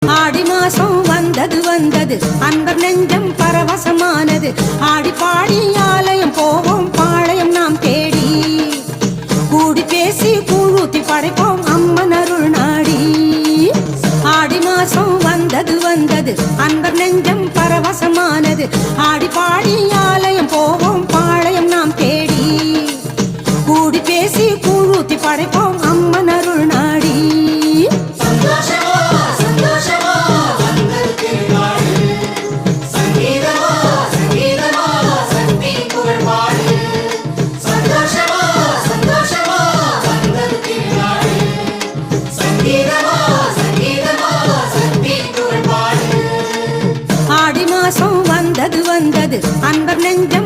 ஆடி மாசம் வந்தது வந்தது அன்பர் நெஞ்சம் பரவசமானது. ஆடி பாடி ஆலயம் போவோம் பாளையம் நாம் தேடி. கூடி பேசி கூழூத்தி படைப்போம் அம்மன் அருள் நாடி. ஆடி மாசம் வந்தது வந்தது அன்பர் நெஞ்சம் பரவசமானது. ஆடி பாடி ஆலயம் போவோம் பாளையம் நாம் தேடி. கூடி பேசி கூழூத்தி படைப்போம் அம்மன் அருள் நாடி. ஆடி மாசம் வந்தது வந்தது அன்பர் நெஞ்சம்